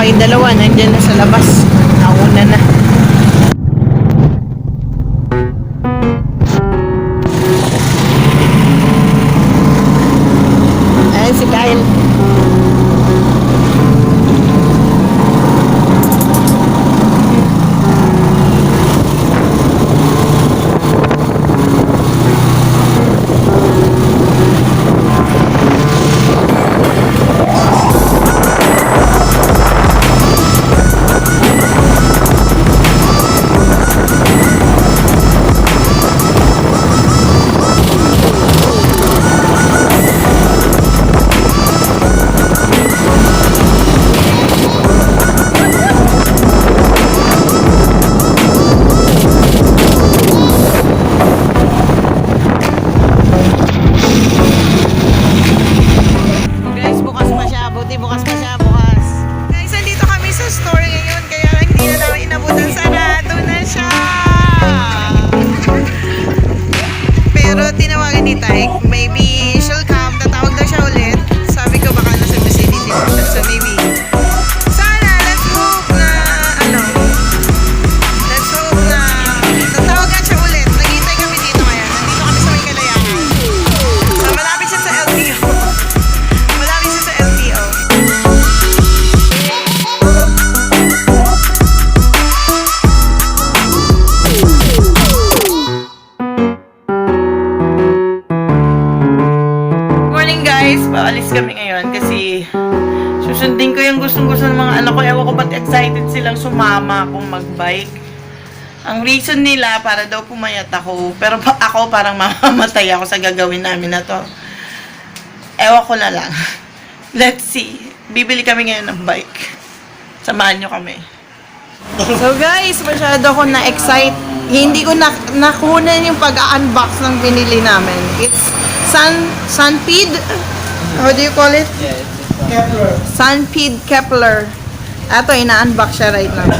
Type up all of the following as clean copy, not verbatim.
kayong dalawa, nandyan na sa labas. Nauna na. Ayan si Kyle. Maybe she'll come, tatawag daw siya ulit. Sabi ko baka nasa vicinity dito. So maybe, sana, let's hope na tatawagan siya ulit. Naghihintay kami dito ngayon. Nandito kami sa may Kalayahan. So malapit siya sa LTO. Malapit siya sa LTO. Paalis kami ngayon kasi susundin ko yung gustong-gusto ng mga anak ko. Ewan ko ba't excited silang sumama kung magbike. Ang reason nila para daw pumayat ako. Pero ako parang mamamatay ako sa gagawin namin na to. Ewan ko na lang. Let's see. Bibili kami ngayon ng bike. Samahan nyo kami. So guys, masyado ako na-excite. Hindi ko nakunan yung pag-unbox ng binili namin. It's Sunpeed. How do you call it? Yeah, Kepler. Sunpeed Kepler. Ito, ina-unbox siya right now.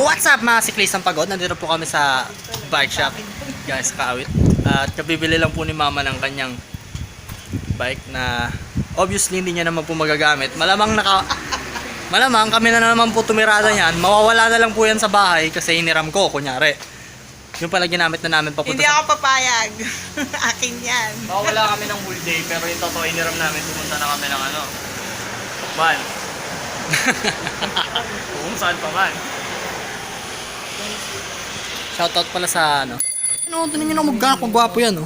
What's up mga siklistang pagod? Nandito po kami sa bike shop, guys, Kaawit. At kabibili lang po ni mama ng kanyang bike na obviously hindi niya naman po magagamit. Malamang kami na naman po tumirada niyan. Mawawala na lang po yan sa bahay kasi hiniram ko, kunyari. Yung pala ginamit na namin papunta Hindi ako papayag. Akin yan. Mawawala kami ng whole day pero yung totoo hiniram namin. Pumunta na kami ng van. Kung saan pa man. Shoutout pala sa tinan nyo na magwapo yan, oh.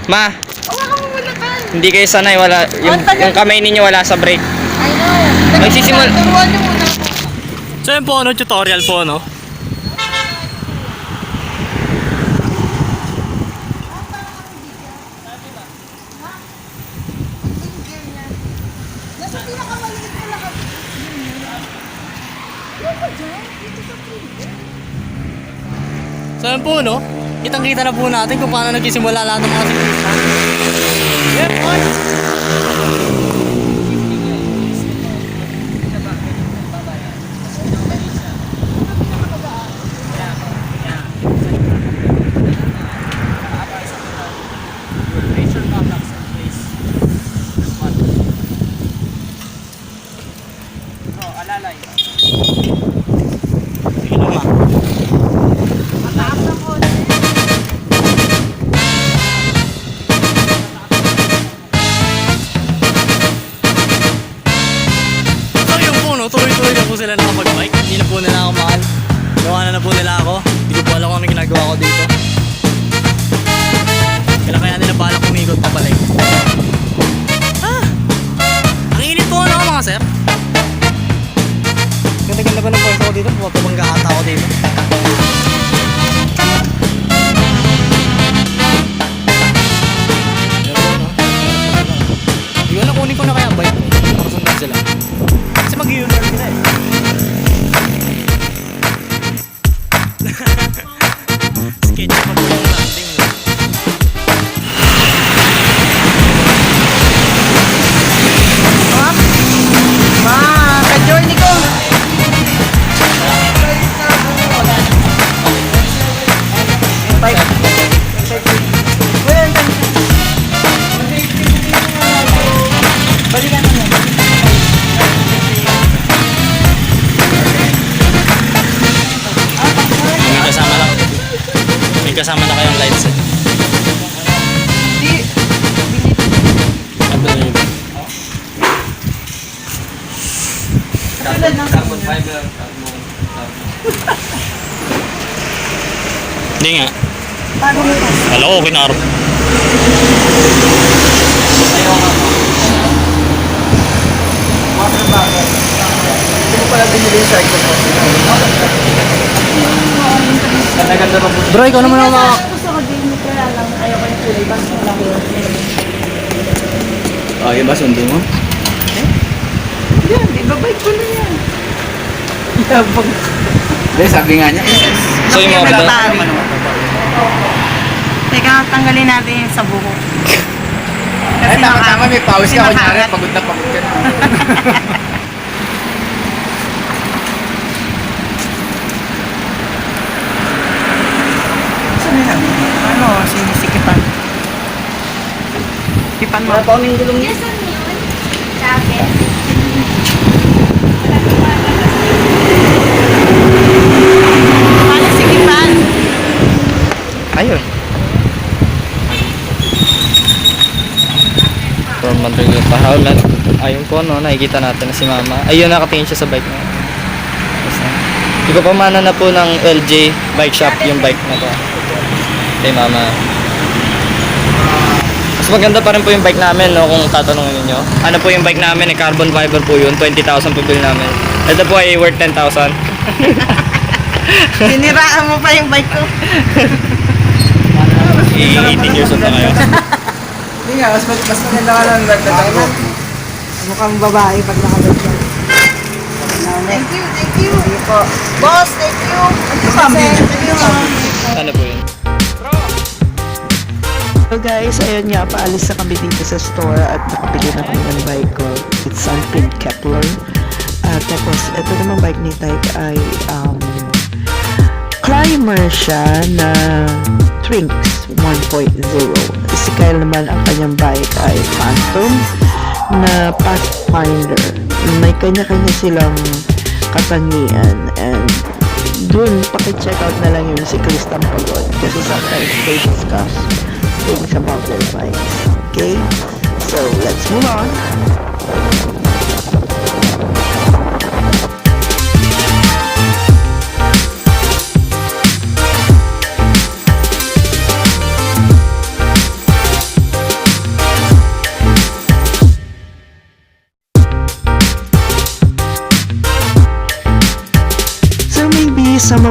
Ma, Hawakan mo muna ka. hindi kayo sanay, wala, yung kamay ninyo wala sa brake. I know. Magsisimula. Turuan niyo muna ako. So yun po, tutorial po, no? Nasa pinakamaliit na lakas. Ano ba dyan? Dito sa freeway. So yun po, no? Kitang-kita na po natin kung paano nagsisimula lahat ng mga siklista. Yeah, boys! Tuloy-tuloy na po sila nakapag-bike. Hindi na po nila ako mahal. Gawa na po nila ako. Hindi ko po alam kung ano ginagawa ko dito. Kaya nila balak kumikot pa pala. Ang init po mga sir. Ganda-ganda ko ng pwesto ko dito. Pumapabangga ata ako dito. Hindi ko na kunin ko na kaya bike. Para sundan sila. Kasi mag-u-turn sila eh. Sketch pa po yung landing. Ka-journey ko. Bike. Balikan mo. May kasama na kayong lights eh. Carbon fiber. Hindi nga. Kala ko kinarap. Water bottle. Hindi ko pala binili yung Cyclocross. Ganda-ganda pa po. Bro, ikaw naman ako Gusto ko din, kaya lang ayaw ko yung kulay. Basta lang yun. Yung ba sundo mo? Yan, di ba bike ko na yan? Yabang. Hindi, sabi nga niya. So yung mga battery. Teka, tanggalin natin yung sa buhok. Ay, tama-tama, may pause ka. Kunyari, makalat. pagod na pagod ka na. Ano, sinisikipan. Sikipan mo. Wala pa kaming gulong niya. Paano sikipan? Ayun. From Madrid Pahal, ayun po, no, nakikita natin na si Mama. Ayun, nakatingin siya sa bike na. Hindi ko pamana na po ng LJ bike shop yung bike na to. Kay Mama. Mas maganda pa rin po yung bike namin, no, kung tatanungin niyo. Ano po yung bike namin, carbon fiber po yun, 20,000 po bill namin. Ito po ay worth 10,000. Siniraan mo pa yung bike ko. 18 years old na kayo. Hindi nga, mas maganda ka lang nagtatango. Mukhang babae pag nakabike ka. Thank you, thank you. Thank you po. Boss, thank you. Thank you. Ano po yun? So guys, ayun nga, paalis na kami dito sa store at nakapili na kami ng bike ko. It's Sunpeed Kepler. Tapos, ito namang bike ni Tyke ay climber siya na Trinks 1.0. Si Kyle naman, ang kanyang bike ay Phantom na Pathfinder. May kanya-kanya silang katangian and dun, paki-check out na lang yung Cyclistang Pagod kasi sometimes they discuss things about their bikes. Okay? So, let's move on.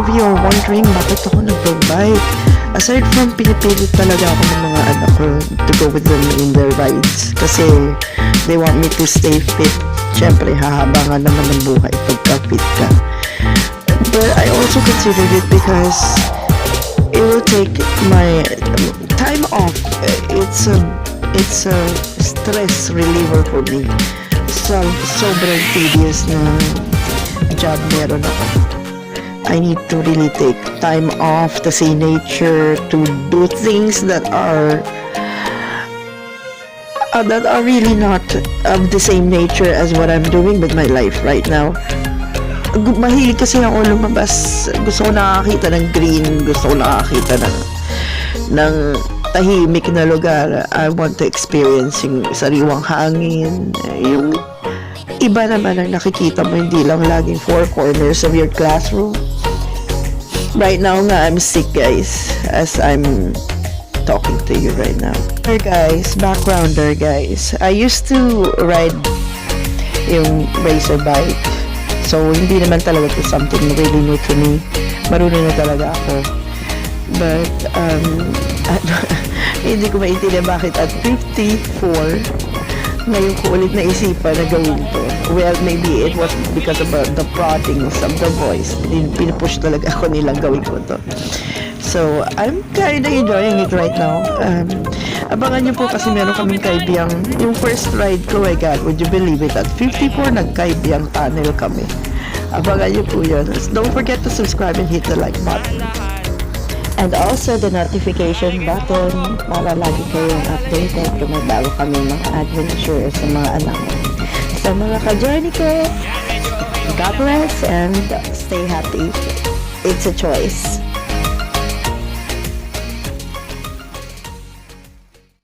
of you are wondering bakit ako nag-bike, aside from pinipilit talaga ako ng mga anak ko to go with them in their rides kasi they want me to stay fit. Siyempre, hahabangan naman ng buhay pagka fit ka. But I also considered it because it will take my time off. It's a stress reliever for me. So, sobrang tedious na job meron ako. I need to really take time off to see nature, to do things that are really not of the same nature as what I'm doing with my life right now. Mahilig kasi ako lumabas. Gusto ko nakakita ng green, gusto ko nakakita ng tahimik na lugar. I want to experience yung sariwang hangin, yung iba naman ang nakikita mo, hindi lang laging four corners of your classroom. Right now nga, I'm sick, guys, as I'm talking to you right now. Hey guys, backgrounder guys, I used to ride yung racer bike. So, hindi naman talaga to something really new to me. Marunong na talaga ako. But, hindi ko maintindihan bakit at 54, ngayon ko ulit naisipan na gawin to. Well, maybe it was because of the proddings of the voice. Pinupush talaga ako nilang gawin ko to. So, I'm kinda enjoying it right now. Abangan nyo po kasi meron kaming kaibiyang, yung first ride ko, my God, would you believe it? At 54, nagkaibiyang tunnel kami. Abangan nyo po yun. Don't forget to subscribe and hit the like button. And also the notification button para lagi kayong updated kung may bago kami mga adventure sa mga anak ko. Sa mga ka-journey ko, God bless and stay happy. It's a choice.